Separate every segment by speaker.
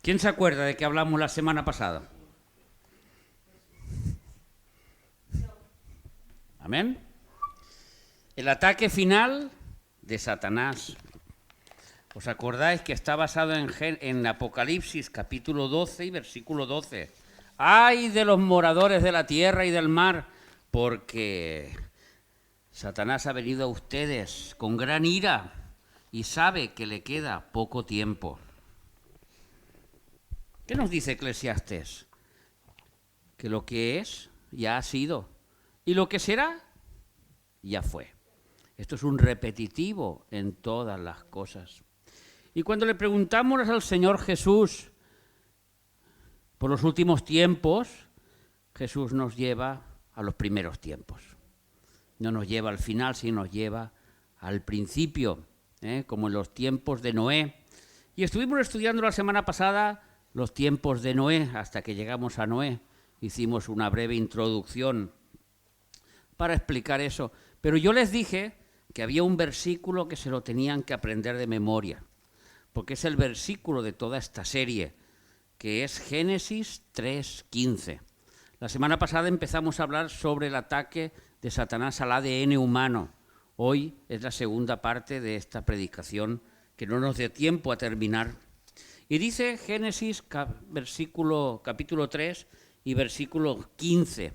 Speaker 1: ¿Quién se acuerda de que hablamos la semana pasada? Amén. El ataque final de Satanás. ¿Os acordáis que está basado en Apocalipsis capítulo 12 y versículo 12? ¡Ay de los moradores de la tierra y del mar! Porque Satanás ha venido a ustedes con gran ira y sabe que le queda poco tiempo. ¿Qué nos dice Eclesiastés? Que lo que es ya ha sido y lo que será ya fue. Esto es un repetitivo en todas las cosas. Y cuando le preguntamos al Señor Jesús por los últimos tiempos, Jesús nos lleva a los primeros tiempos. No nos lleva al final, sino nos lleva al principio, como en los tiempos de Noé. Y estuvimos estudiando la semana pasada los tiempos de Noé, hasta que llegamos a Noé. Hicimos una breve introducción para explicar eso. Pero yo les dije que había un versículo que se lo tenían que aprender de memoria, porque es el versículo de toda esta serie, que es Génesis 3:15. La semana pasada empezamos a hablar sobre el ataque de Satanás al ADN humano. Hoy es la segunda parte de esta predicación, que no nos dé tiempo a terminar. Y dice Génesis capítulo 3 y versículo 15,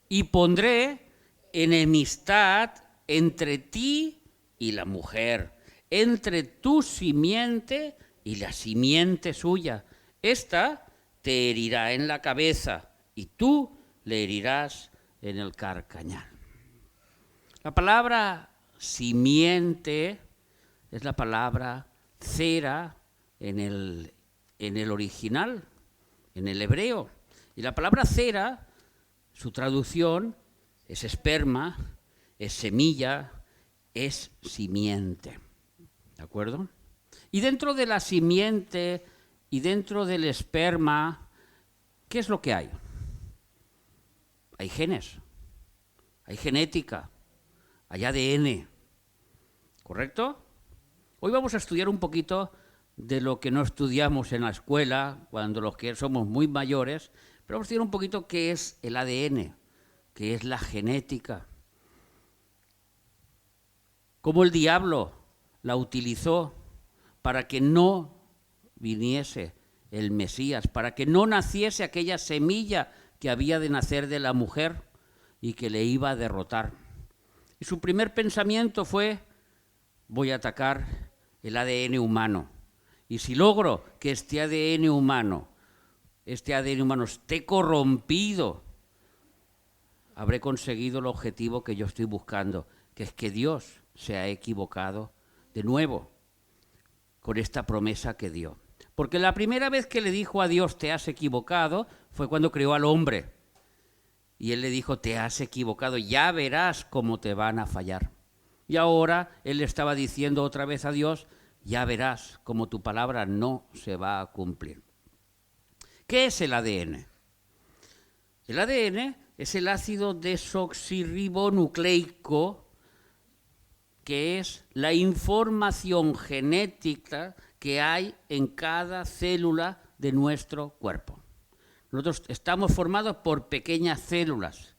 Speaker 1: y pondré enemistad entre ti y la mujer, entre tu simiente y la simiente suya. Esta te herirá en la cabeza y tú le herirás en el carcañal. La palabra simiente es la palabra cera en el original, en el hebreo. Y la palabra cera, su traducción es esperma, es semilla, es simiente. ¿De acuerdo? Y dentro de la simiente y dentro del esperma, ¿qué es lo que hay? Hay genes, hay genética, hay ADN. ¿Correcto? Hoy vamos a estudiar un poquito de lo que no estudiamos en la escuela, cuando los que somos muy mayores, pero vamos a estudiar un poquito qué es el ADN, qué es la genética. Cómo el diablo la utilizó para que no viniese el Mesías, para que no naciese aquella semilla que había de nacer de la mujer y que le iba a derrotar. Y su primer pensamiento fue: voy a atacar el ADN humano. Y si logro que este ADN humano esté corrompido, habré conseguido el objetivo que yo estoy buscando, que es que Dios se ha equivocado de nuevo con esta promesa que dio. Porque la primera vez que le dijo a Dios, te has equivocado, fue cuando creó al hombre. Y él le dijo, te has equivocado, ya verás cómo te van a fallar. Y ahora él le estaba diciendo otra vez a Dios, ya verás cómo tu palabra no se va a cumplir. ¿Qué es el ADN? El ADN es el ácido desoxirribonucleico, que es la información genética que hay en cada célula de nuestro cuerpo. Nosotros estamos formados por pequeñas células,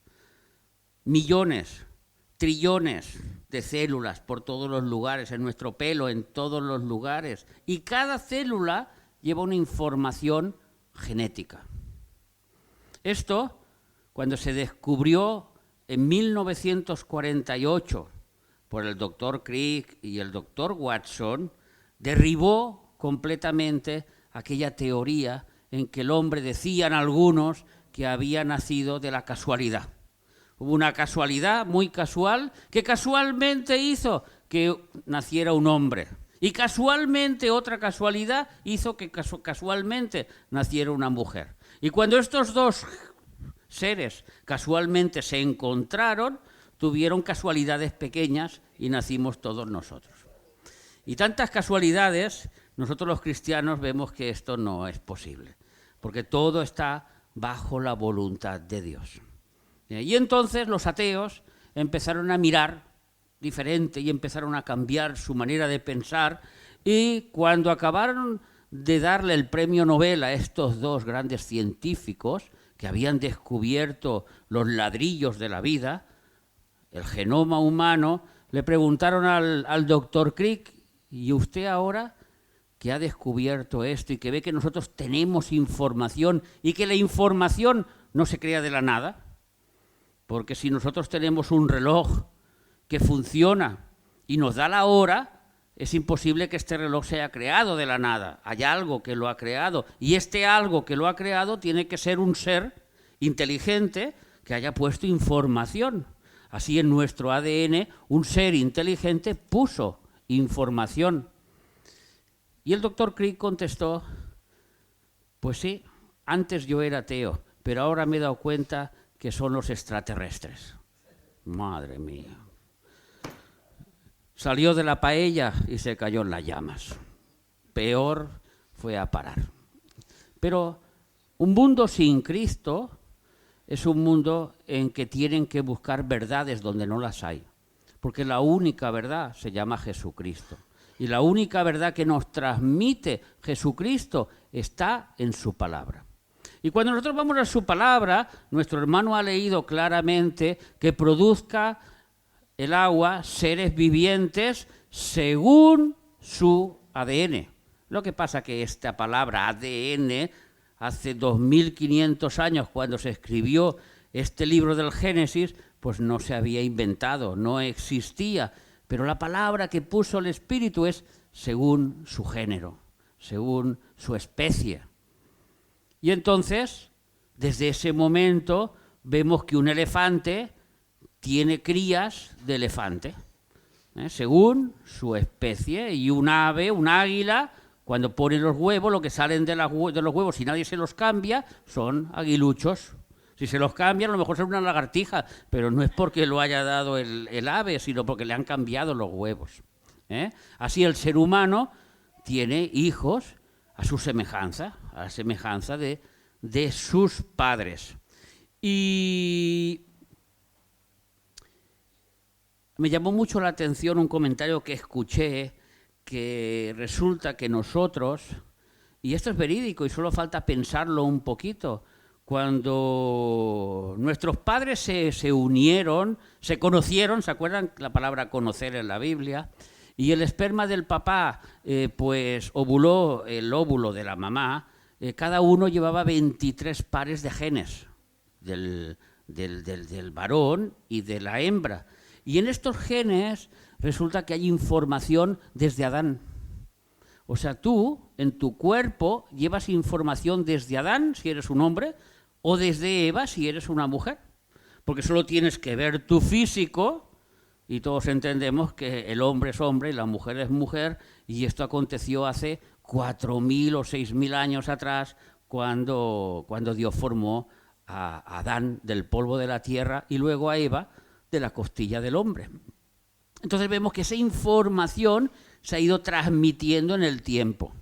Speaker 1: millones, trillones de células por todos los lugares, en nuestro pelo, en todos los lugares. Y cada célula lleva una información genética. Esto, cuando se descubrió en 1948 por el doctor Crick y el doctor Watson, derribó completamente aquella teoría en que el hombre, decían algunos, que había nacido de la casualidad. Hubo una casualidad muy casual que casualmente hizo que naciera un hombre. Y casualmente otra casualidad hizo que casualmente naciera una mujer. Y cuando estos dos seres casualmente se encontraron, tuvieron casualidades pequeñas y nacimos todos nosotros. Y tantas casualidades, nosotros los cristianos vemos que esto no es posible, porque todo está bajo la voluntad de Dios. Y entonces los ateos empezaron a mirar diferente y empezaron a cambiar su manera de pensar, y cuando acabaron de darle el premio Nobel a estos dos grandes científicos que habían descubierto los ladrillos de la vida, el genoma humano, le preguntaron al doctor Crick, ¿y usted ahora que ha descubierto esto y que ve que nosotros tenemos información y que la información no se crea de la nada? Porque si nosotros tenemos un reloj que funciona y nos da la hora, es imposible que este reloj sea creado de la nada. Hay algo que lo ha creado y este algo que lo ha creado tiene que ser un ser inteligente que haya puesto información. Así en nuestro ADN un ser inteligente puso información. Y el doctor Crick contestó, pues sí, antes yo era ateo, pero ahora me he dado cuenta que son los extraterrestres. Madre mía. Salió de la paella y se cayó en las llamas. Peor fue a parar. Pero un mundo sin Cristo es un mundo en que tienen que buscar verdades donde no las hay. Porque la única verdad se llama Jesucristo. Y la única verdad que nos transmite Jesucristo está en su palabra. Y cuando nosotros vamos a su palabra, nuestro hermano ha leído claramente que produzca el agua seres vivientes según su ADN. Lo que pasa que esta palabra ADN, hace 2500 años, cuando se escribió este libro del Génesis, pues no se había inventado, no existía. Pero la palabra que puso el Espíritu es según su género, según su especie. Y entonces, desde ese momento, vemos que un elefante tiene crías de elefante, según su especie, y un ave, un águila, cuando pone los huevos, lo que salen de los huevos, si nadie se los cambia, son aguiluchos. Si se los cambian, a lo mejor son una lagartija, pero no es porque lo haya dado el ave, sino porque le han cambiado los huevos. Así el ser humano tiene hijos a su semejanza, a la semejanza de sus padres. Y me llamó mucho la atención un comentario que escuché, que resulta que nosotros, y esto es verídico y solo falta pensarlo un poquito, cuando nuestros padres se unieron, se conocieron, ¿se acuerdan la palabra conocer en la Biblia? Y el esperma del papá pues ovuló el óvulo de la mamá, cada uno llevaba 23 pares de genes del varón y de la hembra. Y en estos genes resulta que hay información desde Adán. O sea, tú, en tu cuerpo, llevas información desde Adán, si eres un hombre, o desde Eva, si eres una mujer. Porque solo tienes que ver tu físico, y todos entendemos que el hombre es hombre y la mujer es mujer, y esto aconteció hace 4.000 o 6.000 años atrás, cuando Dios formó a Adán del polvo de la tierra y luego a Eva de la costilla del hombre. Entonces vemos que esa información se ha ido transmitiendo en el tiempo.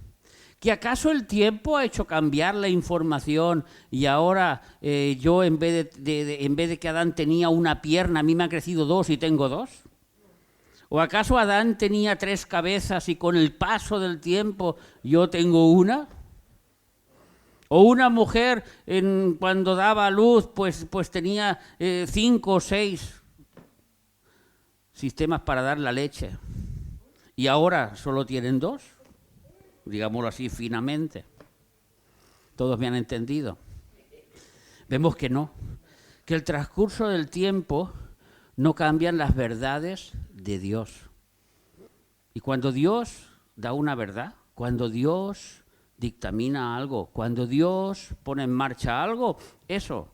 Speaker 1: ¿Que acaso el tiempo ha hecho cambiar la información y ahora yo en vez de que Adán tenía una pierna, a mí me han crecido 2 y tengo 2? ¿O acaso Adán tenía 3 cabezas y con el paso del tiempo yo tengo una? ¿O una mujer cuando daba a luz pues tenía 5 o 6 sistemas para dar la leche y ahora solo tienen 2? Digámoslo así finamente. Todos me han entendido. Vemos que no, que el transcurso del tiempo no cambian las verdades de Dios. Y cuando Dios da una verdad, cuando Dios dictamina algo, cuando Dios pone en marcha algo, eso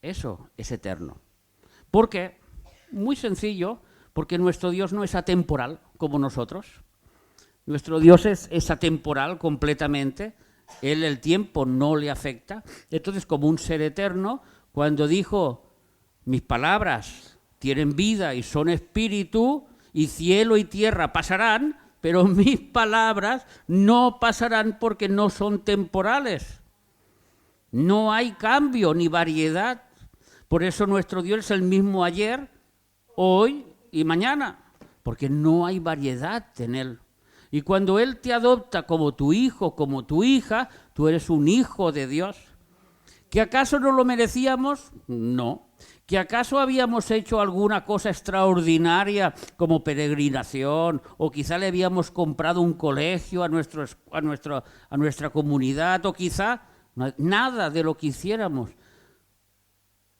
Speaker 1: es eterno. ¿Por qué? Muy sencillo, porque nuestro Dios no es atemporal como nosotros. Nuestro Dios es atemporal completamente, Él el tiempo no le afecta. Entonces, como un ser eterno, cuando dijo, mis palabras tienen vida y son espíritu, y cielo y tierra pasarán, pero mis palabras no pasarán porque no son temporales. No hay cambio ni variedad. Por eso nuestro Dios es el mismo ayer, hoy y mañana, porque no hay variedad en Él. Y cuando Él te adopta como tu hijo, como tu hija, tú eres un hijo de Dios. ¿Que acaso no lo merecíamos? No. ¿Que acaso habíamos hecho alguna cosa extraordinaria como peregrinación? ¿O quizá le habíamos comprado un colegio a nuestra comunidad? ¿O quizá nada de lo que hiciéramos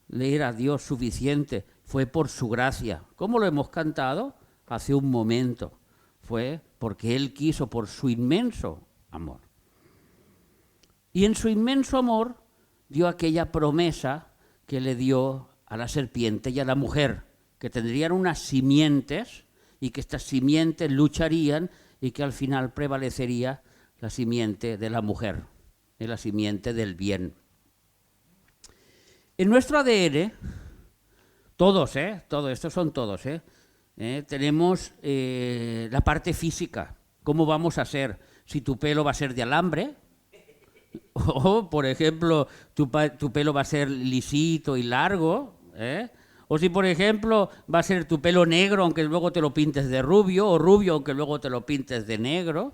Speaker 1: le era a Dios suficiente? Fue por su gracia. ¿Cómo lo hemos cantado hace un momento? Fue porque Él quiso, por su inmenso amor. Y en su inmenso amor dio aquella promesa que le dio a la serpiente y a la mujer, que tendrían unas simientes y que estas simientes lucharían y que al final prevalecería la simiente de la mujer, la simiente del bien. En nuestro ADN, todos, todo esto son todos, tenemos la parte física, cómo vamos a ser, si tu pelo va a ser de alambre, o, por ejemplo, tu pelo va a ser lisito y largo, o si, por ejemplo, va a ser tu pelo negro, aunque luego te lo pintes de rubio, o rubio, aunque luego te lo pintes de negro.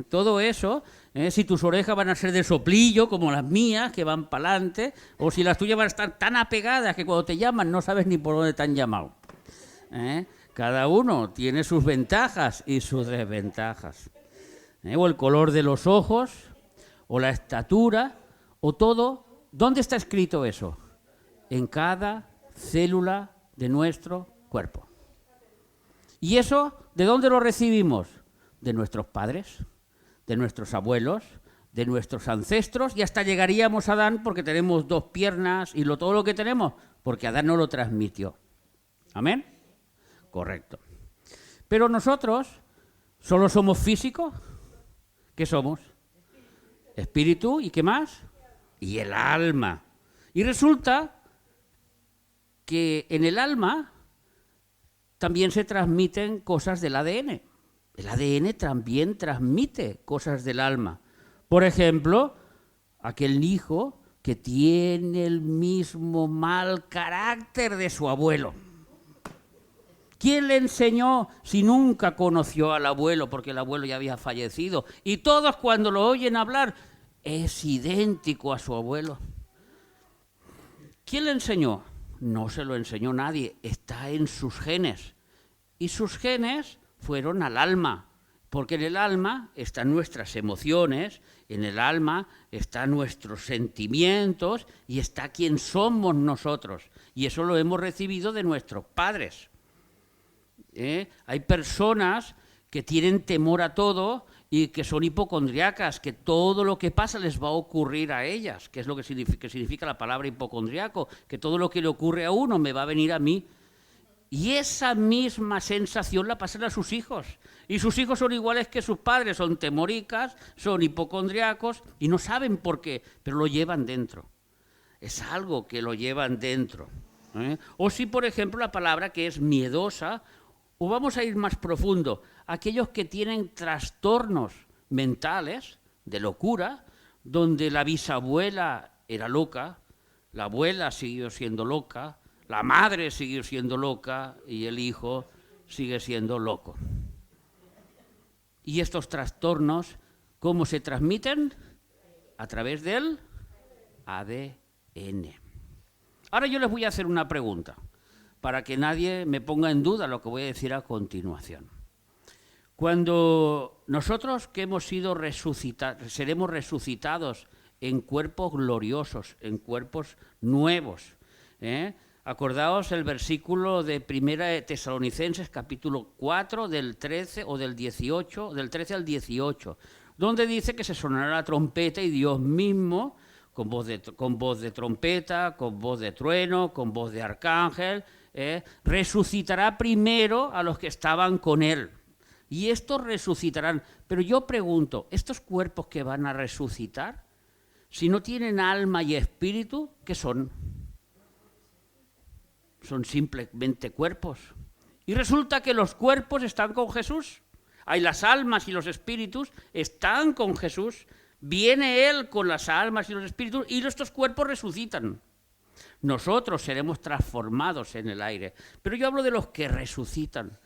Speaker 1: Todo eso, si tus orejas van a ser de soplillo, como las mías, que van para adelante, o si las tuyas van a estar tan apegadas que cuando te llaman no sabes ni por dónde te han llamado. Cada uno tiene sus ventajas y sus desventajas. O el color de los ojos, o la estatura, o todo. ¿Dónde está escrito eso? En cada célula de nuestro cuerpo. ¿Y eso de dónde lo recibimos? De nuestros padres, de nuestros abuelos, de nuestros ancestros, y hasta llegaríamos a Adán porque tenemos 2 piernas y todo lo que tenemos, porque Adán no lo transmitió. ¿Amén? Correcto. Pero nosotros solo somos físicos. ¿Qué somos? Espíritu, ¿y qué más? Y el alma. Y resulta que en el alma también se transmiten cosas del ADN. El ADN también transmite cosas del alma. Por ejemplo, aquel hijo que tiene el mismo mal carácter de su abuelo. ¿Quién le enseñó si nunca conoció al abuelo porque el abuelo ya había fallecido? Y todos cuando lo oyen hablar, es idéntico a su abuelo. ¿Quién le enseñó? No se lo enseñó nadie, está en sus genes. Y sus genes fueron al alma, porque en el alma están nuestras emociones, en el alma están nuestros sentimientos y está quién somos nosotros. Y eso lo hemos recibido de nuestros padres. Hay personas que tienen temor a todo y que son hipocondriacas, que todo lo que pasa les va a ocurrir a ellas, que es lo que significa la palabra hipocondriaco, que todo lo que le ocurre a uno me va a venir a mí. Y esa misma sensación la pasan a sus hijos. Y sus hijos son iguales que sus padres, son temoricas, son hipocondriacos y no saben por qué, pero lo llevan dentro. Es algo que lo llevan dentro. O si, por ejemplo, la palabra que es miedosa, o vamos a ir más profundo, aquellos que tienen trastornos mentales de locura, donde la bisabuela era loca, la abuela siguió siendo loca, la madre sigue siendo loca y el hijo sigue siendo loco. ¿Y estos trastornos cómo se transmiten? A través del ADN. Ahora yo les voy a hacer una pregunta, para que nadie me ponga en duda lo que voy a decir a continuación. Cuando nosotros que hemos sido seremos resucitados en cuerpos gloriosos, en cuerpos nuevos, acordaos el versículo de 1 Tesalonicenses, capítulo 4, del 13 o del 18, del 13 al 18, donde dice que se sonará la trompeta y Dios mismo, con voz de trompeta, con voz de trueno, con voz de arcángel, resucitará primero a los que estaban con él. Y estos resucitarán. Pero yo pregunto, ¿estos cuerpos que van a resucitar, si no tienen alma y espíritu, qué son? Son simplemente cuerpos. Y resulta que los cuerpos están con Jesús. Hay las almas y los espíritus están con Jesús. Viene Él con las almas y los espíritus y estos cuerpos resucitan. Nosotros seremos transformados en el aire. Pero yo hablo de los que resucitan.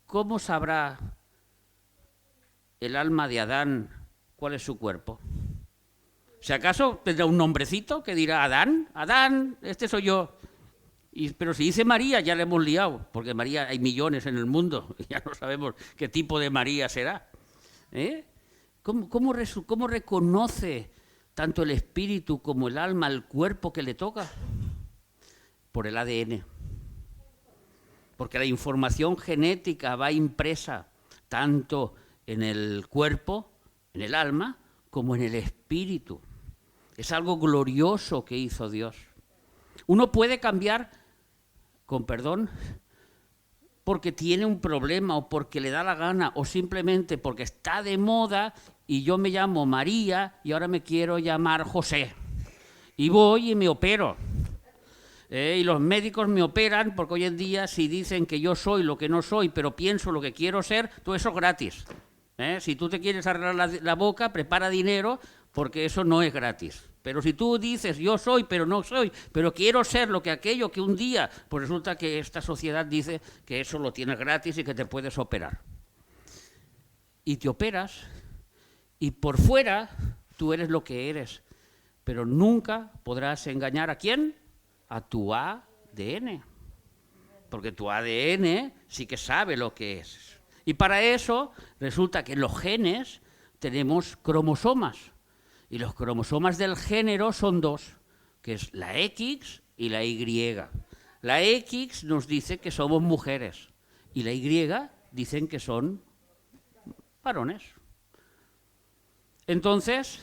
Speaker 1: ¿Cómo sabrá el alma de Adán, ¿cuál es su cuerpo? Si acaso tendrá un nombrecito que dirá Adán, Adán, este soy yo. Pero si dice María ya le hemos liado, porque María hay millones en el mundo, y ya no sabemos qué tipo de María será. ¿Cómo reconoce tanto el espíritu como el alma el cuerpo que le toca? Por el ADN. Porque la información genética va impresa tanto en el cuerpo, en el alma, como en el espíritu. Es algo glorioso que hizo Dios. Uno puede cambiar, con perdón, porque tiene un problema o porque le da la gana o simplemente porque está de moda y yo me llamo María y ahora me quiero llamar José. Y voy y me opero. Y los médicos me operan porque hoy en día si dicen que yo soy lo que no soy, pero pienso lo que quiero ser, todo eso es gratis. Si tú te quieres arreglar la boca, prepara dinero porque eso no es gratis. Pero si tú dices yo soy, pero no soy, pero quiero ser lo que aquello que un día, pues resulta que esta sociedad dice que eso lo tienes gratis y que te puedes operar. Y te operas y por fuera tú eres lo que eres, pero nunca podrás engañar ¿a quién? A tu ADN, porque tu ADN sí que sabe lo que es. Y para eso resulta que en los genes tenemos cromosomas, y los cromosomas del género son dos, que es la X y la Y. La X nos dice que somos mujeres, y la Y dicen que son varones. Entonces,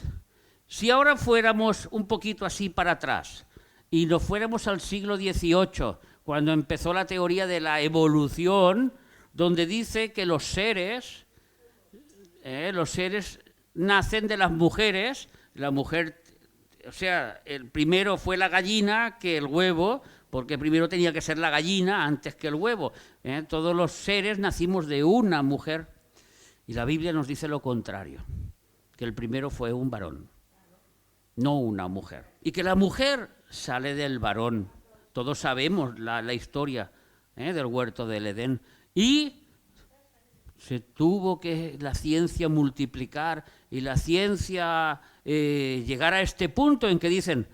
Speaker 1: si ahora fuéramos un poquito así para atrás, y nos fuéramos al siglo XVIII, cuando empezó la teoría de la evolución, donde dice que los seres nacen de las mujeres, la mujer, o sea, el primero fue la gallina que el huevo, porque primero tenía que ser la gallina antes que el huevo. Todos los seres nacimos de una mujer, y la Biblia nos dice lo contrario, que el primero fue un varón, no una mujer, y que la mujer sale del varón. Todos sabemos la historia del huerto del Edén. Y se tuvo que la ciencia multiplicar y la ciencia llegar a este punto en que dicen,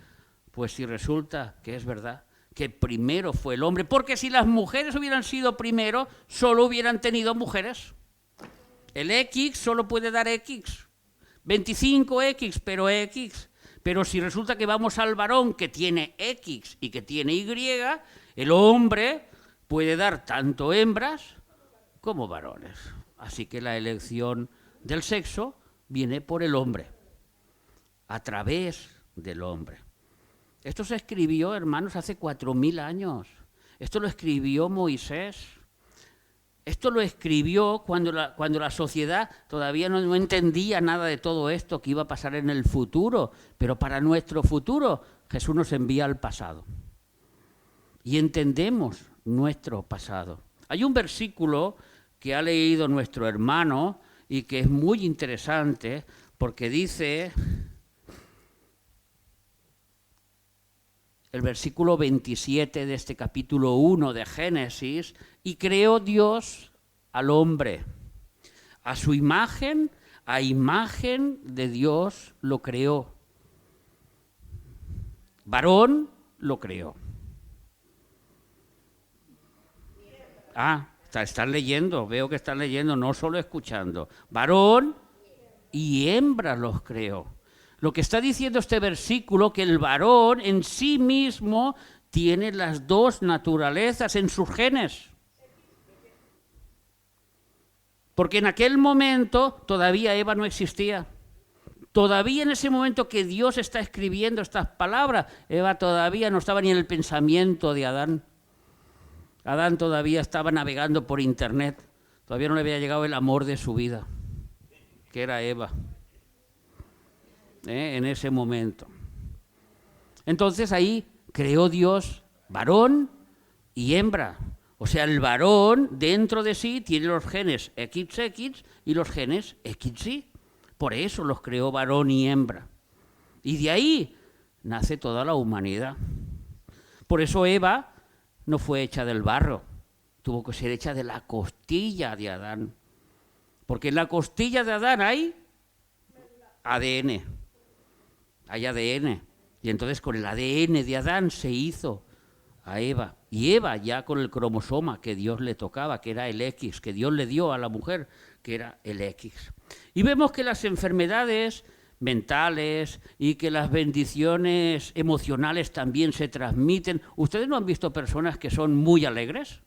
Speaker 1: pues si resulta que es verdad, que primero fue el hombre, porque si las mujeres hubieran sido primero, solo hubieran tenido mujeres. El X solo puede dar X, 25X, pero X. Pero si resulta que vamos al varón que tiene X y que tiene Y, el hombre puede dar tanto hembras como varones. Así que la elección del sexo viene por el hombre, a través del hombre. Esto se escribió, hermanos, hace 4000 años. Esto lo escribió Moisés. Esto lo escribió cuando la sociedad todavía no entendía nada de todo esto que iba a pasar en el futuro, pero para nuestro futuro Jesús nos envía al pasado y entendemos nuestro pasado. Hay un versículo que ha leído nuestro hermano y que es muy interesante porque dice, el versículo 27 de este capítulo 1 de Génesis, y creó Dios al hombre. A su imagen, a imagen de Dios lo creó. Varón lo creó. Están leyendo, veo que están leyendo, no solo escuchando. Varón y hembra los creó. Lo que está diciendo este versículo, que el varón en sí mismo tiene las dos naturalezas en sus genes. Porque en aquel momento todavía Eva no existía. Todavía en ese momento que Dios está escribiendo estas palabras, Eva todavía no estaba ni en el pensamiento de Adán. Adán todavía estaba navegando por internet. Todavía no le había llegado el amor de su vida, que era Eva. En ese momento. Entonces ahí creó Dios varón y hembra. O sea, el varón dentro de sí tiene los genes XX y los genes XY. Por eso los creó varón y hembra. Y de ahí nace toda la humanidad. Por eso Eva no fue hecha del barro, tuvo que ser hecha de la costilla de Adán. Porque en la costilla de Adán hay ADN. Hay ADN. Y entonces con el ADN de Adán se hizo a Eva. Y Eva ya con el cromosoma que Dios le tocaba, que era el X, que Dios le dio a la mujer, que era el X. Y vemos que las enfermedades mentales y que las bendiciones emocionales también se transmiten. ¿Ustedes no han visto personas que son muy alegres?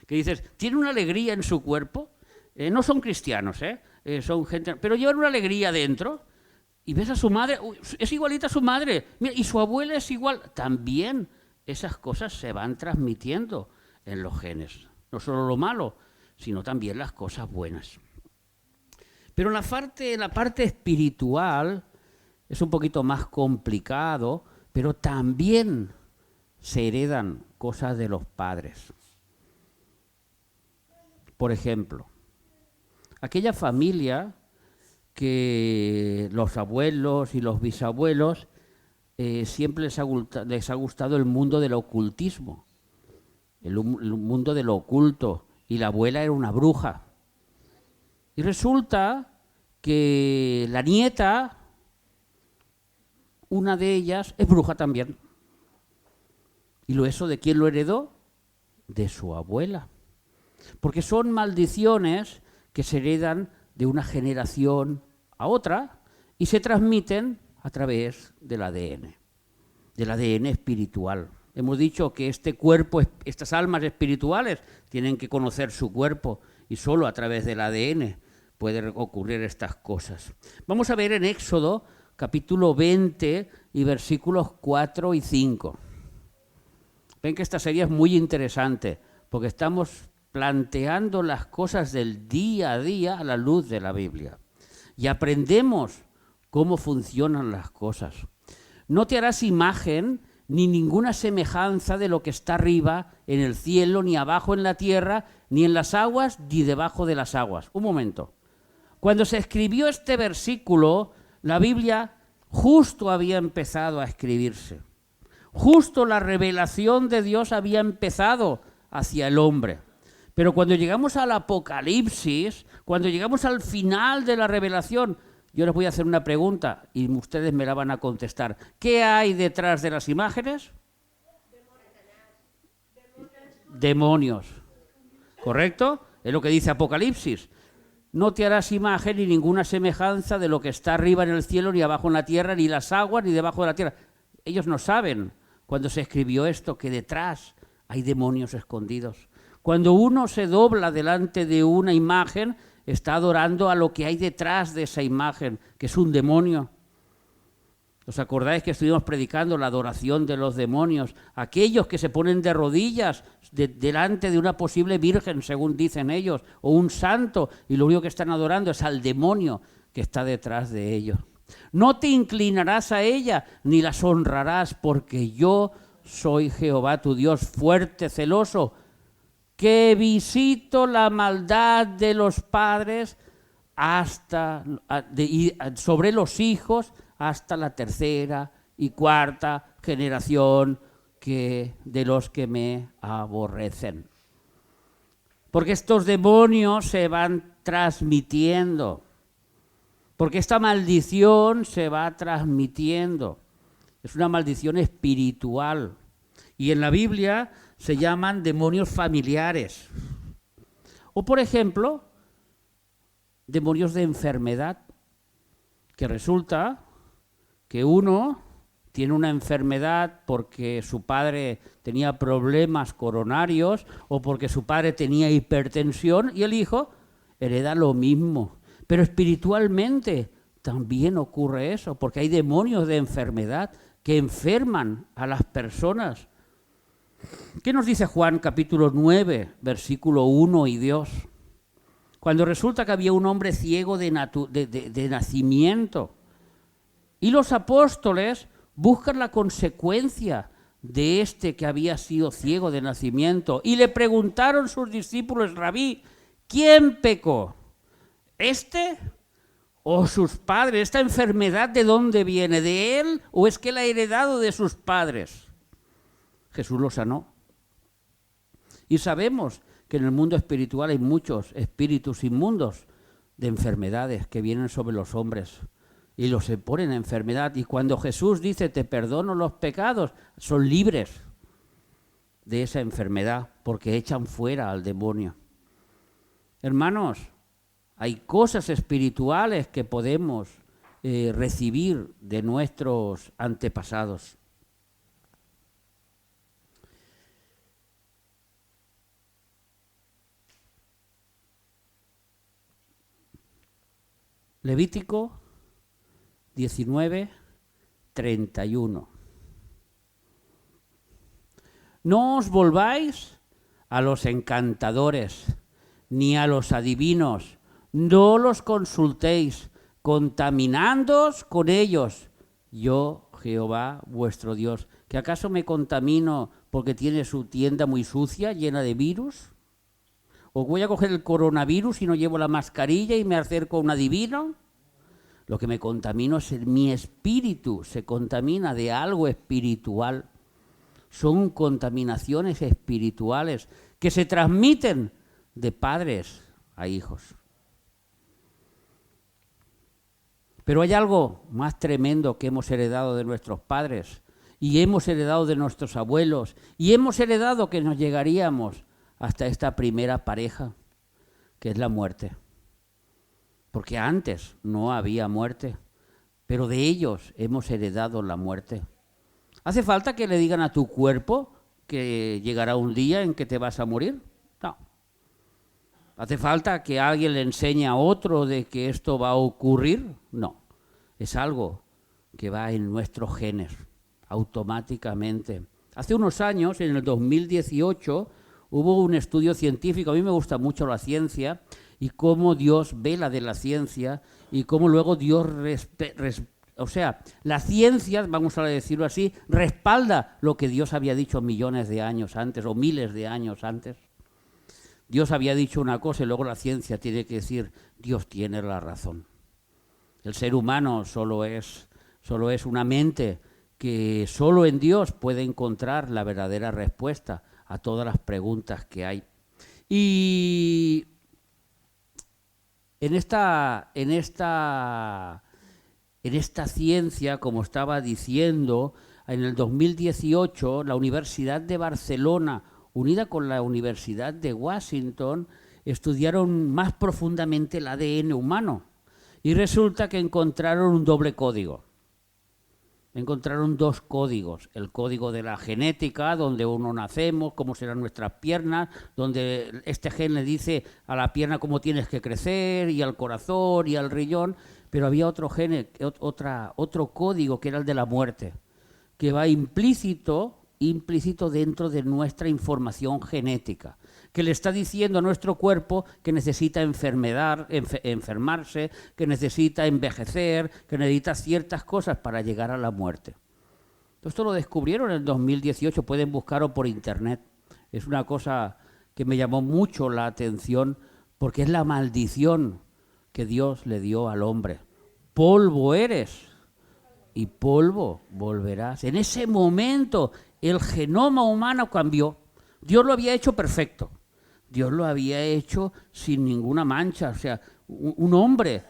Speaker 1: Que dices, tienen una alegría en su cuerpo. No son cristianos, son gente, pero llevan una alegría dentro. Y ves a su madre, es igualita a su madre. Mira, y su abuela es igual. También esas cosas se van transmitiendo en los genes. No solo lo malo, sino también las cosas buenas. Pero en la parte espiritual es un poquito más complicado, pero también se heredan cosas de los padres. Por ejemplo, aquella familia que los abuelos y los bisabuelos siempre les ha gustado el mundo del ocultismo, el mundo de lo oculto, y la abuela era una bruja. Y resulta que la nieta, una de ellas, es bruja también. ¿Y eso de quién lo heredó? De su abuela. Porque son maldiciones que se heredan de una generación a otra y se transmiten a través del ADN espiritual. Hemos dicho que este cuerpo, estas almas espirituales tienen que conocer su cuerpo y solo a través del ADN pueden ocurrir estas cosas. Vamos a ver en Éxodo capítulo 20 y versículos 4 y 5. Ven que esta serie es muy interesante porque estamos planteando las cosas del día a día a la luz de la Biblia. Y aprendemos cómo funcionan las cosas. No te harás imagen ni ninguna semejanza de lo que está arriba en el cielo, ni abajo en la tierra, ni en las aguas, ni debajo de las aguas. Un momento. Cuando se escribió este versículo, la Biblia justo había empezado a escribirse. Justo la revelación de Dios había empezado hacia el hombre. Pero cuando llegamos al Apocalipsis, cuando llegamos al final de la revelación, yo les voy a hacer una pregunta y ustedes me la van a contestar. ¿Qué hay detrás de las imágenes? Demonios. ¿Correcto? Es lo que dice Apocalipsis. No te harás imagen ni ninguna semejanza de lo que está arriba en el cielo, ni abajo en la tierra, ni las aguas, ni debajo de la tierra. Ellos no saben, cuando se escribió esto, que detrás hay demonios escondidos. Cuando uno se dobla delante de una imagen, está adorando a lo que hay detrás de esa imagen, que es un demonio. ¿Os acordáis que estuvimos predicando la adoración de los demonios? Aquellos que se ponen de rodillas delante de una posible virgen, según dicen ellos, o un santo, y lo único que están adorando es al demonio que está detrás de ellos. No te inclinarás a ella, ni las honrarás, porque yo soy Jehová tu Dios, fuerte, celoso, que visito la maldad de los padres sobre los hijos hasta la tercera y cuarta generación de los que me aborrecen. Porque estos demonios se van transmitiendo, porque esta maldición se va transmitiendo. Es una maldición espiritual. Y en la Biblia se llaman demonios familiares. O, por ejemplo, demonios de enfermedad, que resulta que uno tiene una enfermedad porque su padre tenía problemas coronarios o porque su padre tenía hipertensión y el hijo hereda lo mismo. Pero espiritualmente también ocurre eso, porque hay demonios de enfermedad que enferman a las personas. ¿Qué nos dice Juan capítulo 9, versículo 1 y 2? Cuando resulta que había un hombre ciego de nacimiento y los apóstoles buscan la consecuencia de este que había sido ciego de nacimiento y le preguntaron sus discípulos: Rabí, ¿quién pecó? ¿Este o sus padres? ¿Esta enfermedad de dónde viene? ¿De él o es que la ha heredado de sus padres? Jesús lo sanó. Y sabemos que en el mundo espiritual hay muchos espíritus inmundos de enfermedades que vienen sobre los hombres y los se ponen en enfermedad. Y cuando Jesús dice, te perdono los pecados, son libres de esa enfermedad porque echan fuera al demonio. Hermanos, hay cosas espirituales que podemos recibir de nuestros antepasados. Levítico 19, 31. No os volváis a los encantadores, ni a los adivinos, no los consultéis, contaminándoos con ellos. Yo, Jehová, vuestro Dios, ¿que acaso me contamino porque tiene su tienda muy sucia, llena de virus? ¿O voy a coger el coronavirus y no llevo la mascarilla y me acerco a un adivino? Lo que me contamino es mi espíritu, se contamina de algo espiritual. Son contaminaciones espirituales que se transmiten de padres a hijos. Pero hay algo más tremendo que hemos heredado de nuestros padres y hemos heredado de nuestros abuelos y hemos heredado que nos llegaríamos hasta esta primera pareja, que es la muerte. Porque antes no había muerte, pero de ellos hemos heredado la muerte. ¿Hace falta que le digan a tu cuerpo que llegará un día en que te vas a morir? No. ¿Hace falta que alguien le enseñe a otro de que esto va a ocurrir? No. Es algo que va en nuestros genes, automáticamente. Hace unos años, en el 2018, hubo un estudio científico. A mí me gusta mucho la ciencia y cómo Dios vela de la ciencia y cómo luego Dios la ciencia, vamos a decirlo así, respalda lo que Dios había dicho millones de años antes o miles de años antes. Dios había dicho una cosa y luego la ciencia tiene que decir, Dios tiene la razón. El ser humano solo es una mente que solo en Dios puede encontrar la verdadera respuesta a todas las preguntas que hay. Y en esta ciencia, como estaba diciendo, en el 2018 la Universidad de Barcelona, unida con la Universidad de Washington, estudiaron más profundamente el ADN humano y resulta que encontraron un doble código. Encontraron dos códigos, el código de la genética, donde uno nacemos, cómo serán nuestras piernas, donde este gen le dice a la pierna cómo tienes que crecer, y al corazón, y al riñón, pero había otro gen, otro código que era el de la muerte, que va implícito dentro de nuestra información genética, que le está diciendo a nuestro cuerpo que necesita enfermarse, que necesita envejecer, que necesita ciertas cosas para llegar a la muerte. Esto lo descubrieron en el 2018, pueden buscarlo por internet. Es una cosa que me llamó mucho la atención porque es la maldición que Dios le dio al hombre. Polvo eres y polvo volverás. En ese momento el genoma humano cambió. Dios lo había hecho perfecto. Dios lo había hecho sin ninguna mancha. O sea, un hombre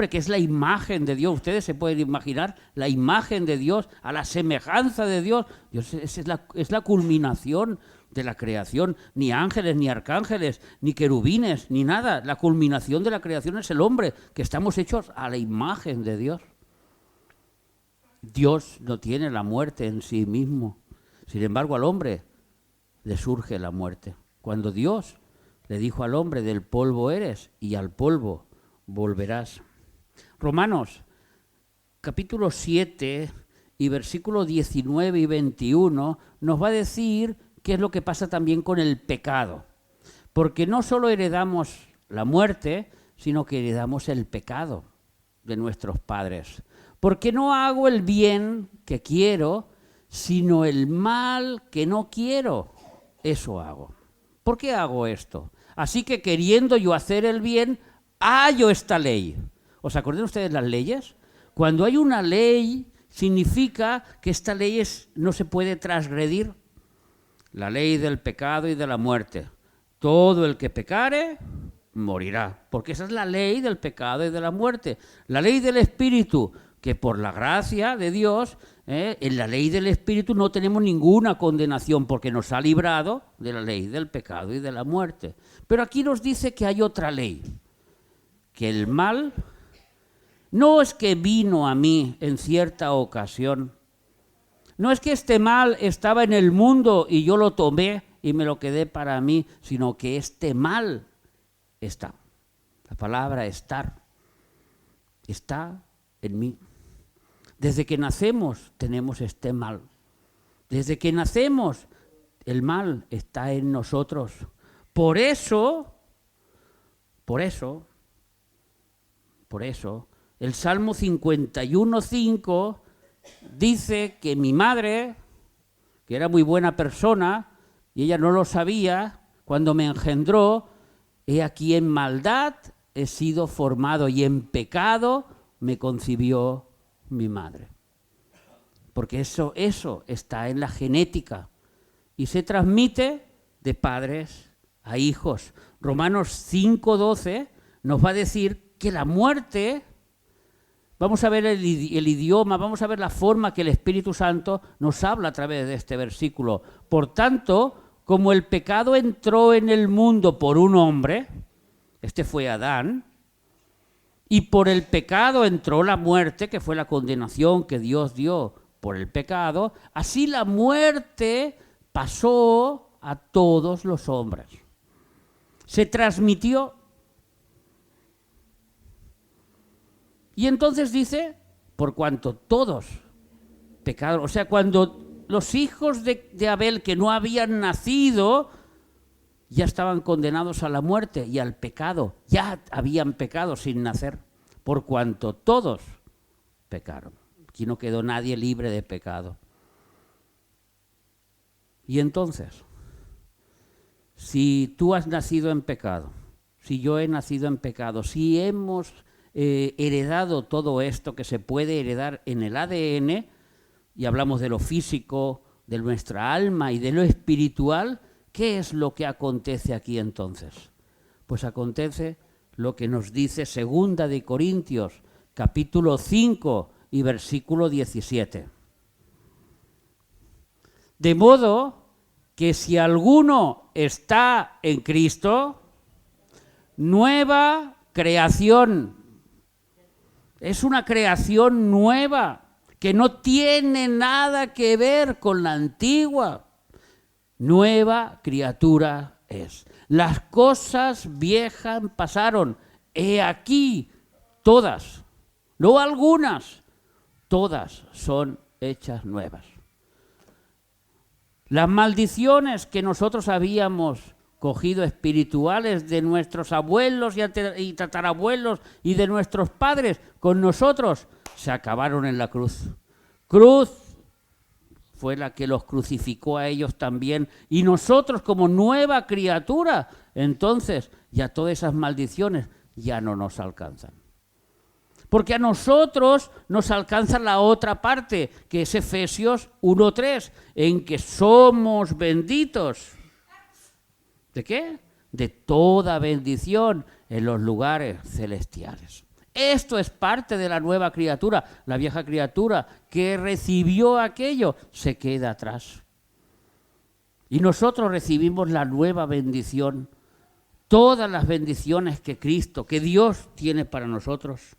Speaker 1: que es la imagen de Dios. Ustedes se pueden imaginar la imagen de Dios, a la semejanza de Dios. Dios es la culminación de la creación. Ni ángeles, ni arcángeles, ni querubines, ni nada. La culminación de la creación es el hombre, que estamos hechos a la imagen de Dios. Dios no tiene la muerte en sí mismo. Sin embargo, al hombre le surge la muerte. Cuando Dios le dijo al hombre, del polvo eres y al polvo volverás. Romanos, capítulo 7 y versículos 19 y 21, nos va a decir qué es lo que pasa también con el pecado. Porque no solo heredamos la muerte, sino que heredamos el pecado de nuestros padres. Porque no hago el bien que quiero, sino el mal que no quiero. Eso hago. ¿Por qué hago esto? Así que queriendo yo hacer el bien, hallo esta ley. ¿Os acordáis ustedes las leyes? Cuando hay una ley, significa que esta ley no se puede transgredir. La ley del pecado y de la muerte. Todo el que pecare, morirá. Porque esa es la ley del pecado y de la muerte. La ley del Espíritu, que por la gracia de Dios, en la ley del Espíritu no tenemos ninguna condenación porque nos ha librado de la ley del pecado y de la muerte. Pero aquí nos dice que hay otra ley, que el mal no es que vino a mí en cierta ocasión, no es que este mal estaba en el mundo y yo lo tomé y me lo quedé para mí, sino que este mal está. La palabra estar está en mí. Desde que nacemos tenemos este mal. Desde que nacemos el mal está en nosotros. Por eso, el Salmo 51:5 dice que mi madre, que era muy buena persona, y ella no lo sabía, cuando me engendró, he aquí en maldad he sido formado y en pecado me concibió mi madre. Porque eso está en la genética y se transmite de padres a hijos. Romanos 5:12 nos va a decir que la muerte, vamos a ver el idioma, vamos a ver la forma que el Espíritu Santo nos habla a través de este versículo. Por tanto, como el pecado entró en el mundo por un hombre, este fue Adán, y por el pecado entró la muerte, que fue la condenación que Dios dio por el pecado, así la muerte pasó a todos los hombres. Se transmitió. Y entonces dice, por cuanto todos pecaron, o sea, cuando los hijos de Abel que no habían nacido ya estaban condenados a la muerte y al pecado, ya habían pecado sin nacer, por cuanto todos pecaron. Aquí no quedó nadie libre de pecado. Y entonces, si tú has nacido en pecado, si yo he nacido en pecado, si hemos heredado todo esto que se puede heredar en el ADN, y hablamos de lo físico, de nuestra alma y de lo espiritual, ¿qué es lo que acontece aquí entonces? Pues acontece lo que nos dice 2 de Corintios, capítulo 5 y versículo 17. De modo que si alguno está en Cristo, nueva creación. Es una creación nueva que no tiene nada que ver con la antigua. Nueva criatura es. Las cosas viejas pasaron. He aquí, todas, no algunas, todas son hechas nuevas. Las maldiciones que nosotros habíamos cogido espirituales de nuestros abuelos y tatarabuelos y de nuestros padres con nosotros, se acabaron en la cruz. Cruz fue la que los crucificó a ellos también. Y nosotros como nueva criatura, entonces ya todas esas maldiciones ya no nos alcanzan. Porque a nosotros nos alcanza la otra parte, que es Efesios 1:3, en que somos benditos. ¿De qué? De toda bendición en los lugares celestiales. Esto es parte de la nueva criatura. La vieja criatura que recibió aquello se queda atrás. Y nosotros recibimos la nueva bendición, todas las bendiciones que Cristo, que Dios tiene para nosotros.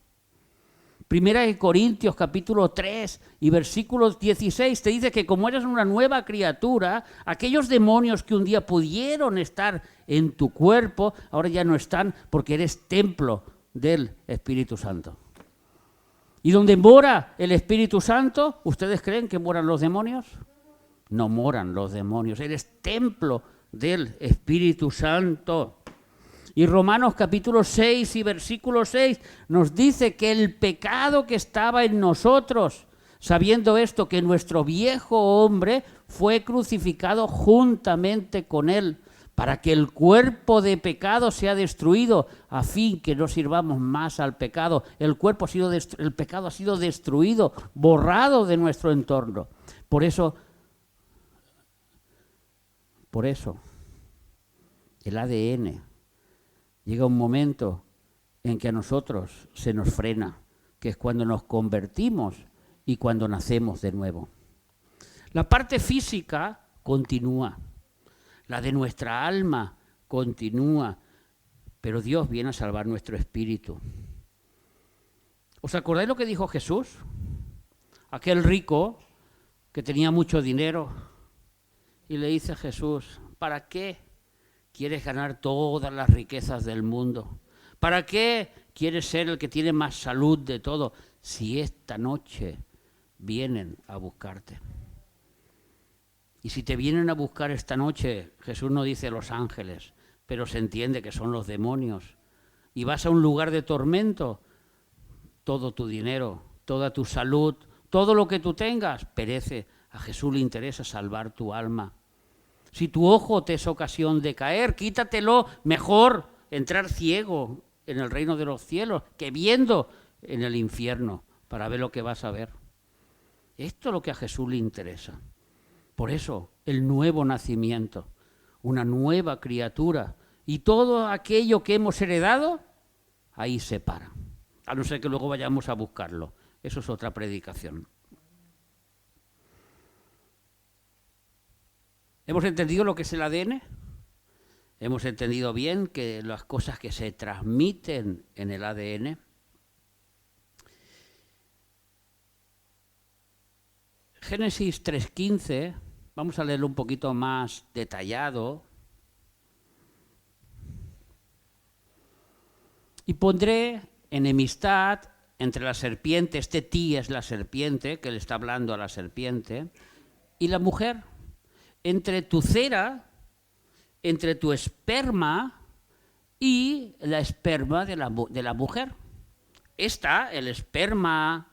Speaker 1: Primera de Corintios capítulo 3 y versículos 16 te dice que como eres una nueva criatura, aquellos demonios que un día pudieron estar en tu cuerpo, ahora ya no están porque eres templo del Espíritu Santo. ¿Y donde mora el Espíritu Santo? ¿Ustedes creen que moran los demonios? No moran los demonios, eres templo del Espíritu Santo. Y Romanos capítulo 6 y versículo 6 nos dice que el pecado que estaba en nosotros, sabiendo esto, que nuestro viejo hombre fue crucificado juntamente con él, para que el cuerpo de pecado sea destruido, a fin que no sirvamos más al pecado. El pecado ha sido destruido, borrado de nuestro entorno. Por eso, el ADN llega un momento en que a nosotros se nos frena, que es cuando nos convertimos y cuando nacemos de nuevo. La parte física continúa, la de nuestra alma continúa, pero Dios viene a salvar nuestro espíritu. ¿Os acordáis lo que dijo Jesús? Aquel rico que tenía mucho dinero y le dice a Jesús, ¿para qué quieres ganar todas las riquezas del mundo? ¿Para qué quieres ser el que tiene más salud de todo si esta noche vienen a buscarte? Y si te vienen a buscar esta noche, Jesús no dice los ángeles, pero se entiende que son los demonios, y vas a un lugar de tormento, todo tu dinero, toda tu salud, todo lo que tú tengas, perece. A Jesús le interesa salvar tu alma. Si tu ojo te es ocasión de caer, quítatelo, mejor entrar ciego en el reino de los cielos que viendo en el infierno para ver lo que vas a ver. Esto es lo que a Jesús le interesa. Por eso, el nuevo nacimiento, una nueva criatura, y todo aquello que hemos heredado, ahí se para. A no ser que luego vayamos a buscarlo. Eso es otra predicación. ¿Hemos entendido lo que es el ADN? ¿Hemos entendido bien que las cosas que se transmiten en el ADN? Génesis 3:15, vamos a leerlo un poquito más detallado. Y pondré enemistad entre la serpiente, este ti es la serpiente, que le está hablando a la serpiente, y la mujer, entre tu cera, entre tu esperma y la esperma de la mujer. El esperma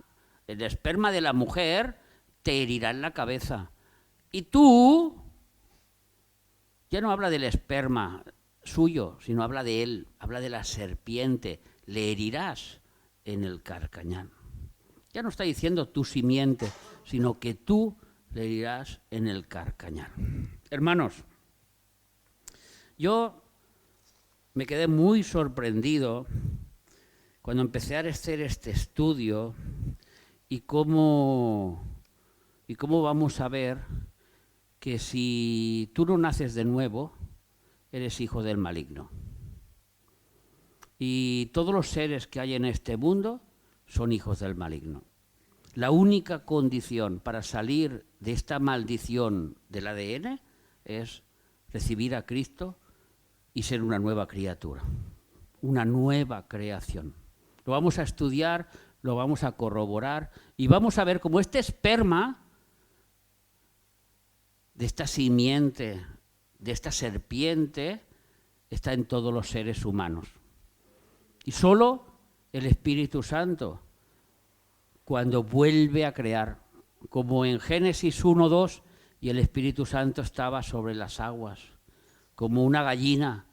Speaker 1: de la mujer te herirá en la cabeza. Y tú, ya no habla del esperma suyo, sino habla de él, habla de la serpiente, le herirás en el carcañal. Ya no está diciendo tu simiente, sino que tú le herirás en el carcañal. Hermanos, yo me quedé muy sorprendido cuando empecé a hacer este estudio y cómo vamos a ver que si tú no naces de nuevo, eres hijo del maligno. Y todos los seres que hay en este mundo son hijos del maligno. La única condición para salir de esta maldición del ADN es recibir a Cristo y ser una nueva criatura, una nueva creación. Lo vamos a estudiar, lo vamos a corroborar y vamos a ver cómo este esperma de esta simiente, de esta serpiente, está en todos los seres humanos. Y solo el Espíritu Santo, cuando vuelve a crear, como en Génesis 1:2, y el Espíritu Santo estaba sobre las aguas, como una gallina,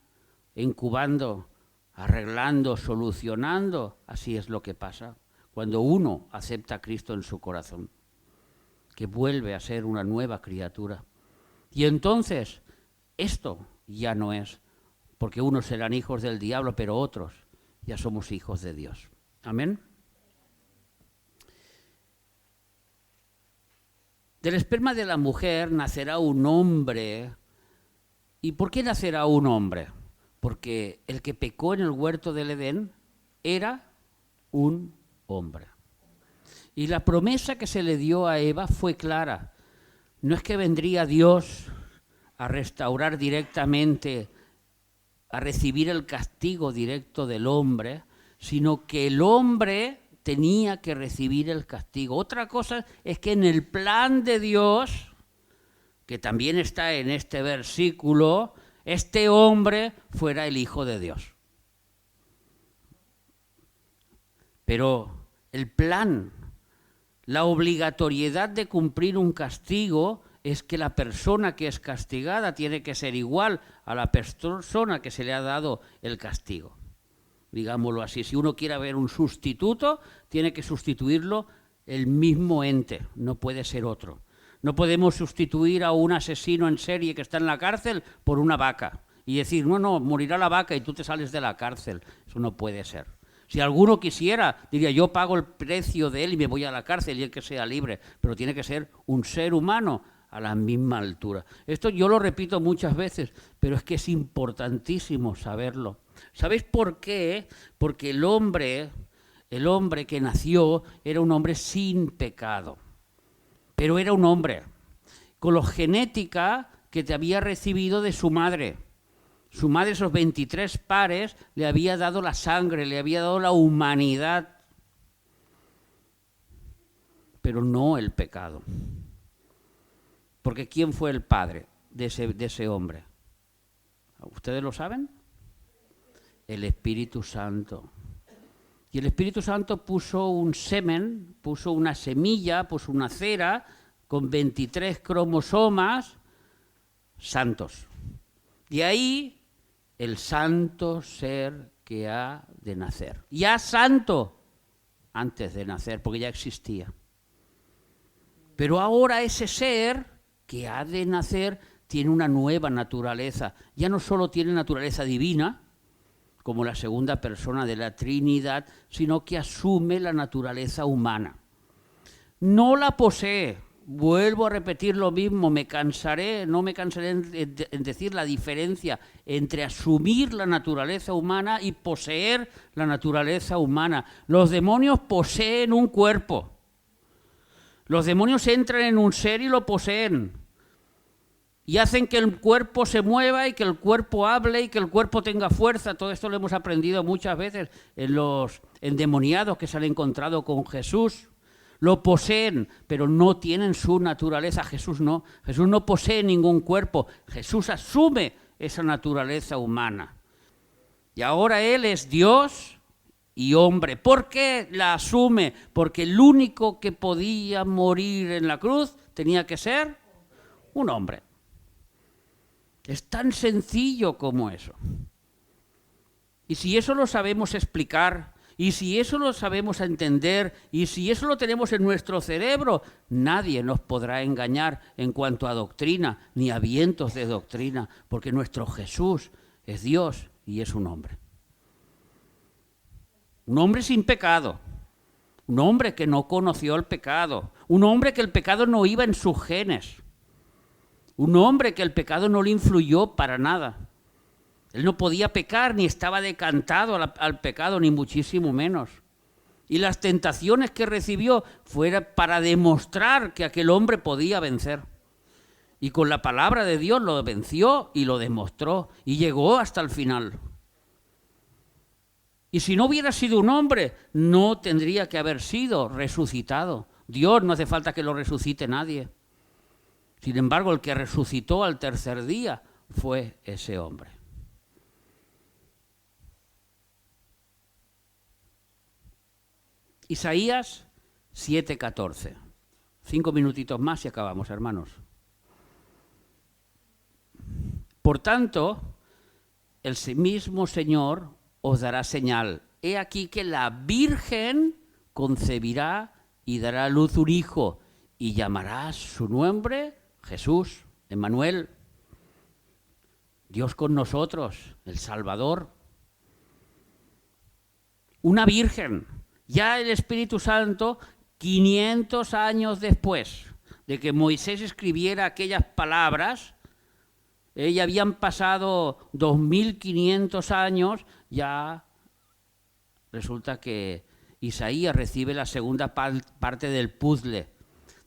Speaker 1: incubando, arreglando, solucionando, así es lo que pasa cuando uno acepta a Cristo en su corazón, que vuelve a ser una nueva criatura. Y entonces, esto ya no es, porque unos serán hijos del diablo, pero otros ya somos hijos de Dios. Amén. Del esperma de la mujer nacerá un hombre. ¿Y por qué nacerá un hombre? Porque el que pecó en el huerto del Edén era un hombre. Y la promesa que se le dio a Eva fue clara. No es que vendría Dios a restaurar directamente, a recibir el castigo directo del hombre, sino que el hombre tenía que recibir el castigo. Otra cosa es que en el plan de Dios, que también está en este versículo, este hombre fuera el Hijo de Dios. Pero el plan, la obligatoriedad de cumplir un castigo es que la persona que es castigada tiene que ser igual a la persona que se le ha dado el castigo. Digámoslo así, si uno quiere ver un sustituto, tiene que sustituirlo el mismo ente, no puede ser otro. No podemos sustituir a un asesino en serie que está en la cárcel por una vaca. y decir, no, morirá la vaca y tú te sales de la cárcel. Eso no puede ser. Si alguno quisiera, diría, yo pago el precio de él y me voy a la cárcel y él que sea libre, pero tiene que ser un ser humano a la misma altura. Esto yo lo repito muchas veces, pero es que es importantísimo saberlo. ¿Sabéis por qué? Porque el hombre que nació era un hombre sin pecado, pero era un hombre con la genética que te había recibido de su madre. Su madre, esos 23 pares, le había dado la sangre, le había dado la humanidad, pero no el pecado. Porque ¿quién fue el padre de ese hombre? ¿Ustedes lo saben? El Espíritu Santo. Y el Espíritu Santo puso un semen, puso una semilla, puso una cera con 23 cromosomas santos. De ahí el santo ser que ha de nacer. Ya santo antes de nacer, porque ya existía. Pero ahora ese ser que ha de nacer tiene una nueva naturaleza. Ya no solo tiene naturaleza divina, como la segunda persona de la Trinidad, sino que asume la naturaleza humana. No la posee. Vuelvo a repetir lo mismo, no me cansaré en decir la diferencia entre asumir la naturaleza humana y poseer la naturaleza humana. Los demonios poseen un cuerpo. Los demonios entran en un ser y lo poseen. Y hacen que el cuerpo se mueva y que el cuerpo hable y que el cuerpo tenga fuerza. Todo esto lo hemos aprendido muchas veces en los endemoniados que se han encontrado con Jesús. Lo poseen, pero no tienen su naturaleza. Jesús no posee ningún cuerpo. Jesús asume esa naturaleza humana. Y ahora Él es Dios y hombre. ¿Por qué la asume? Porque el único que podía morir en la cruz tenía que ser un hombre. Es tan sencillo como eso. Y si eso lo sabemos explicar, y si eso lo sabemos entender, y si eso lo tenemos en nuestro cerebro, nadie nos podrá engañar en cuanto a doctrina, ni a vientos de doctrina, porque nuestro Jesús es Dios y es un hombre. Un hombre sin pecado, un hombre que no conoció el pecado, un hombre que el pecado no iba en sus genes, un hombre que el pecado no le influyó para nada. Él no podía pecar, ni estaba decantado al pecado, ni muchísimo menos. Y las tentaciones que recibió fueron para demostrar que aquel hombre podía vencer. Y con la palabra de Dios lo venció y lo demostró, y llegó hasta el final. Y si no hubiera sido un hombre, no tendría que haber sido resucitado. Dios no hace falta que lo resucite nadie. Sin embargo, el que resucitó al tercer día fue ese hombre. Isaías 7:14. 5 minutitos más y acabamos, hermanos. Por tanto, el mismo Señor os dará señal. He aquí que la Virgen concebirá y dará a luz un hijo, y llamará su nombre Jesús, Emmanuel, Dios con nosotros, el Salvador. Una virgen. Ya el Espíritu Santo, 500 años después de que Moisés escribiera aquellas palabras, ya habían pasado 2500 años, ya resulta que Isaías recibe la segunda parte del puzzle,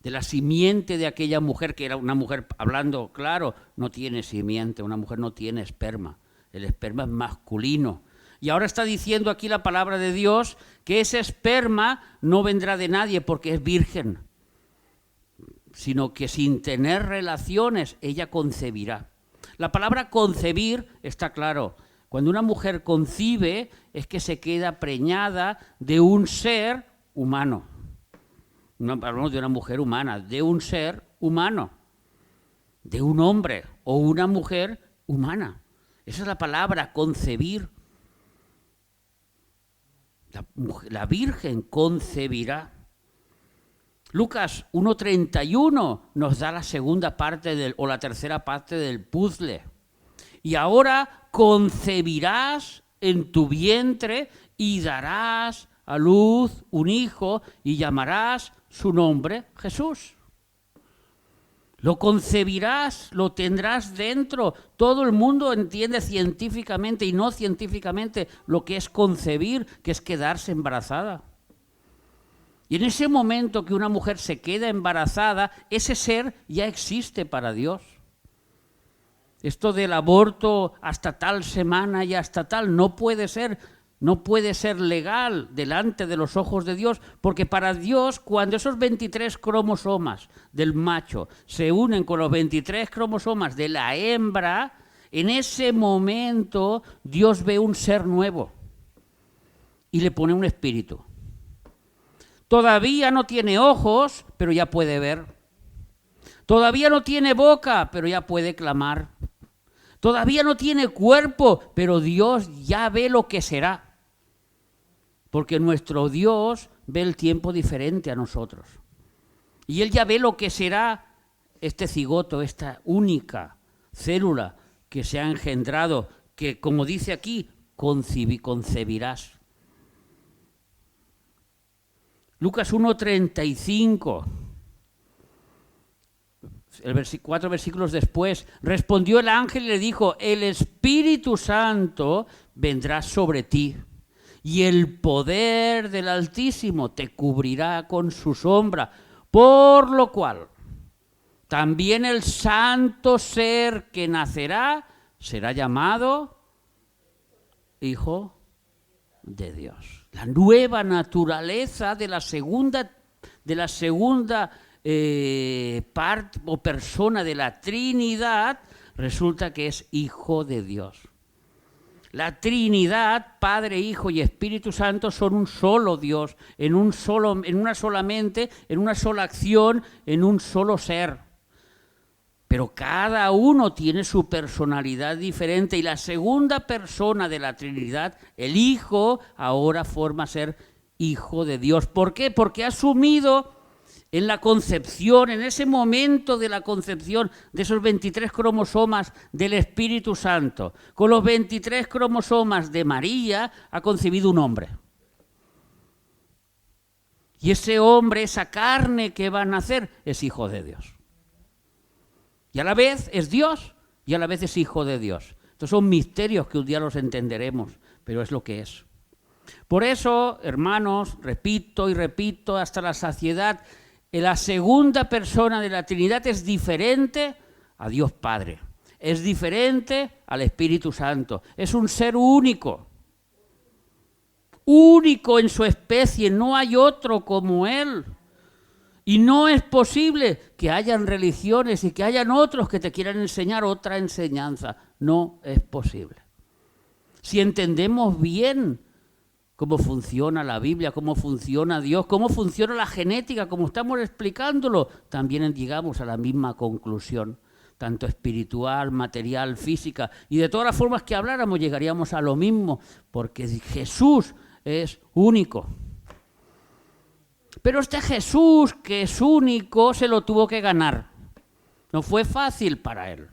Speaker 1: de la simiente de aquella mujer, que era una mujer, hablando claro, no tiene simiente, una mujer no tiene esperma, el esperma es masculino. Y ahora está diciendo aquí la palabra de Dios que ese esperma no vendrá de nadie porque es virgen, sino que sin tener relaciones ella concebirá. La palabra concebir está claro. Cuando una mujer concibe es que se queda preñada de un ser humano. No hablamos de una mujer humana, de un ser humano, de un hombre o una mujer humana. Esa es la palabra, concebir. La Virgen concebirá. Lucas 1:31 nos da la segunda parte o la tercera parte del puzzle. y ahora concebirás en tu vientre y darás a luz un hijo y llamarás su nombre Jesús. Lo concebirás, lo tendrás dentro. Todo el mundo entiende científicamente y no científicamente lo que es concebir, que es quedarse embarazada. Y en ese momento que una mujer se queda embarazada, ese ser ya existe para Dios. Esto del aborto hasta tal semana y hasta tal no puede ser legal delante de los ojos de Dios, porque para Dios, cuando esos 23 cromosomas del macho se unen con los 23 cromosomas de la hembra, en ese momento Dios ve un ser nuevo y le pone un espíritu. Todavía no tiene ojos, pero ya puede ver. Todavía no tiene boca, pero ya puede clamar. Todavía no tiene cuerpo, pero Dios ya ve lo que será. Porque nuestro Dios ve el tiempo diferente a nosotros. Y Él ya ve lo que será este cigoto, esta única célula que se ha engendrado, que como dice aquí, concebirás. Lucas 1:35, 4 versículos después, respondió el ángel y le dijo, el Espíritu Santo vendrá sobre ti y el poder del Altísimo te cubrirá con su sombra, por lo cual también el santo ser que nacerá será llamado Hijo de Dios. La nueva naturaleza de la segunda parte o persona de la Trinidad resulta que es Hijo de Dios. La Trinidad, Padre, Hijo y Espíritu Santo son un solo Dios, en una sola mente, en una sola acción, en un solo ser. Pero cada uno tiene su personalidad diferente y la segunda persona de la Trinidad, el Hijo, ahora forma ser Hijo de Dios. ¿Por qué? Porque ha asumido en la concepción, en ese momento de la concepción de esos 23 cromosomas del Espíritu Santo, con los 23 cromosomas de María, ha concebido un hombre. Y ese hombre, esa carne que va a nacer, es Hijo de Dios. Y a la vez es Dios y a la vez es Hijo de Dios. Estos son misterios que un día los entenderemos, pero es lo que es. Por eso, hermanos, repito y repito hasta la saciedad, la segunda persona de la Trinidad es diferente a Dios Padre, es diferente al Espíritu Santo, es un ser único, único en su especie, no hay otro como Él. Y no es posible que hayan religiones y que hayan otros que te quieran enseñar otra enseñanza. No es posible. Si entendemos bien cómo funciona la Biblia, cómo funciona Dios, cómo funciona la genética, como estamos explicándolo, también llegamos a la misma conclusión, tanto espiritual, material, física, y de todas las formas que habláramos llegaríamos a lo mismo, porque Jesús es único. Pero este Jesús, que es único, se lo tuvo que ganar. No fue fácil para Él.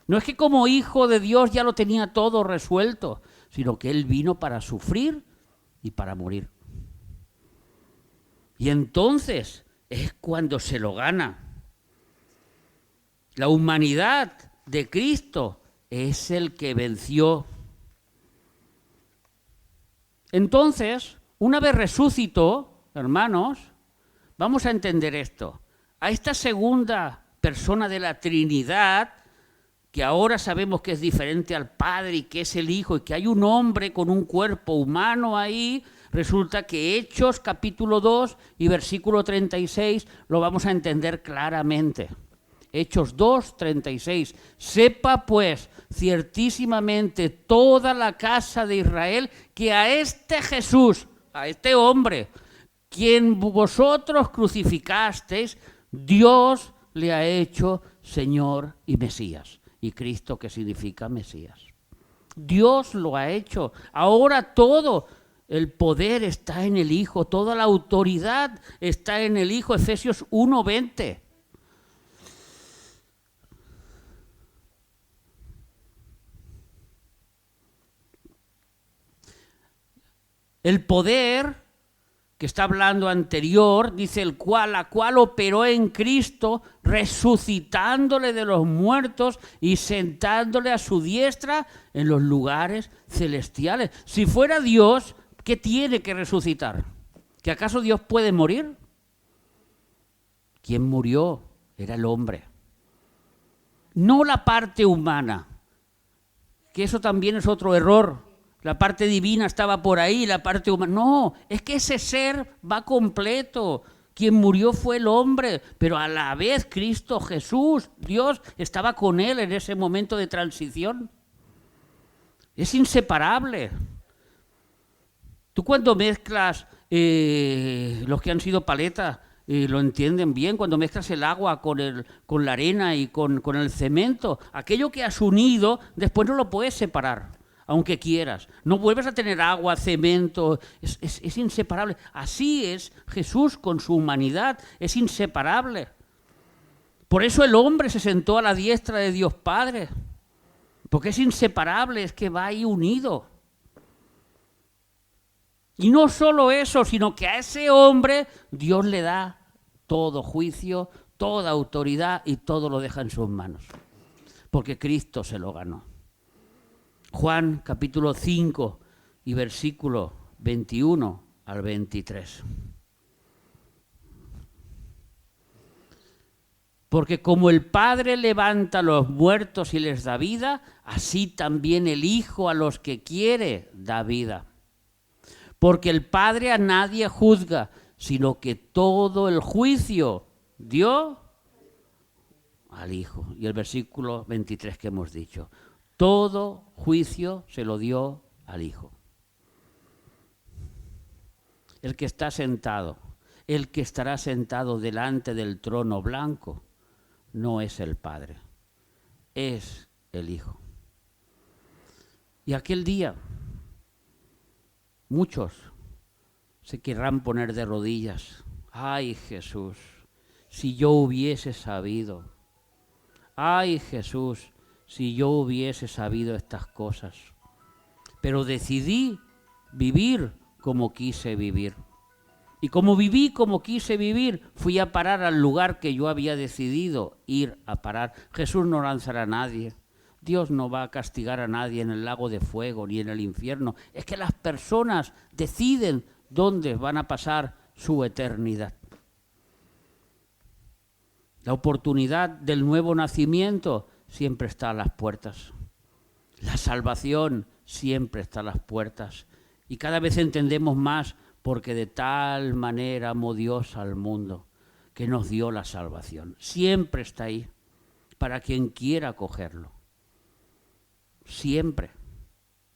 Speaker 1: No es que como Hijo de Dios ya lo tenía todo resuelto, sino que Él vino para sufrir y para morir. Y entonces es cuando se lo gana. La humanidad de Cristo es el que venció. Entonces, una vez resucitó, hermanos, vamos a entender esto. A esta segunda persona de la Trinidad, que ahora sabemos que es diferente al Padre y que es el Hijo y que hay un hombre con un cuerpo humano ahí, resulta que Hechos capítulo 2 y versículo 36 lo vamos a entender claramente. Hechos 2, 36. Sepa pues ciertísimamente toda la casa de Israel que a este Jesús, a este hombre, quien vosotros crucificasteis, Dios le ha hecho Señor y Mesías. Y Cristo, que significa Mesías. Dios lo ha hecho. Ahora todo el poder está en el Hijo, toda la autoridad está en el Hijo. Efesios 1:20. El poder que está hablando anterior, dice la cual operó en Cristo, resucitándole de los muertos y sentándole a su diestra en los lugares celestiales. Si fuera Dios, ¿qué tiene que resucitar? ¿Que acaso Dios puede morir? ¿Quién murió? Era el hombre. No la parte humana, que eso también es otro error. La parte divina estaba por ahí, la parte humana. No, es que ese ser va completo. Quien murió fue el hombre, pero a la vez Cristo Jesús, Dios, estaba con él en ese momento de transición. Es inseparable. Tú cuando mezclas, los que han sido paletas, lo entienden bien, cuando mezclas el agua con la arena y con el cemento, aquello que has unido, después no lo puedes separar. Aunque quieras, no vuelves a tener agua, cemento, es inseparable. Así es Jesús con su humanidad, es inseparable. Por eso el hombre se sentó a la diestra de Dios Padre, porque es inseparable, es que va ahí unido. Y no solo eso, sino que a ese hombre Dios le da todo juicio, toda autoridad y todo lo deja en sus manos, porque Cristo se lo ganó. Juan capítulo 5 y versículo 21 al 23. Porque como el Padre levanta a los muertos y les da vida, así también el Hijo a los que quiere da vida. Porque el Padre a nadie juzga, sino que todo el juicio dio al Hijo. Y el versículo 23 que hemos dicho. Todo juicio se lo dio al Hijo. El que está sentado, el que estará sentado delante del trono blanco, no es el Padre, es el Hijo. Y aquel día, muchos se querrán poner de rodillas. Ay, Jesús, si yo hubiese sabido. Ay, Jesús, si yo hubiese sabido estas cosas. Pero decidí vivir como quise vivir. Y como viví como quise vivir, fui a parar al lugar que yo había decidido ir a parar. Jesús no lanzará a nadie. Dios no va a castigar a nadie en el lago de fuego ni en el infierno. Es que las personas deciden dónde van a pasar su eternidad. La oportunidad del nuevo nacimiento siempre está a las puertas. La salvación siempre está a las puertas. Y cada vez entendemos más porque de tal manera amó Dios al mundo que nos dio la salvación. Siempre está ahí para quien quiera cogerlo. Siempre,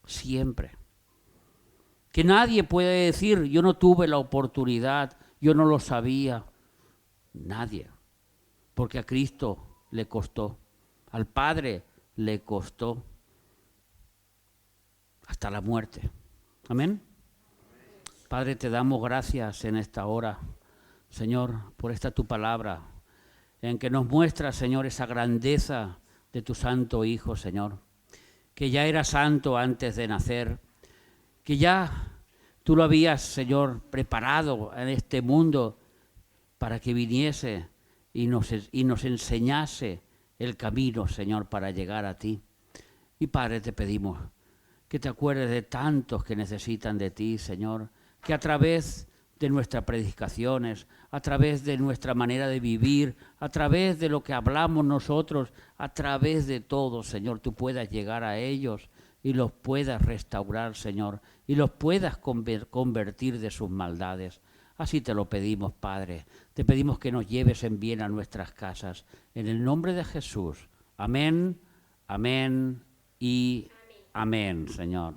Speaker 1: siempre. Que nadie puede decir, yo no tuve la oportunidad, yo no lo sabía. Nadie. Porque a Cristo le costó. Al Padre le costó hasta la muerte. Amén. Padre, te damos gracias en esta hora, Señor, por esta tu palabra, en que nos muestra, Señor, esa grandeza de tu santo Hijo, Señor, que ya era santo antes de nacer, que ya tú lo habías, Señor, preparado en este mundo para que viniese y nos enseñase el camino, Señor, para llegar a ti. Y Padre, te pedimos que te acuerdes de tantos que necesitan de ti, Señor, que a través de nuestras predicaciones, a través de nuestra manera de vivir, a través de lo que hablamos nosotros, a través de todo, Señor, tú puedas llegar a ellos y los puedas restaurar, Señor, y los puedas convertir de sus maldades. Así te lo pedimos, Padre. Te pedimos que nos lleves en bien a nuestras casas. En el nombre de Jesús. Amén, amén y amén, Señor.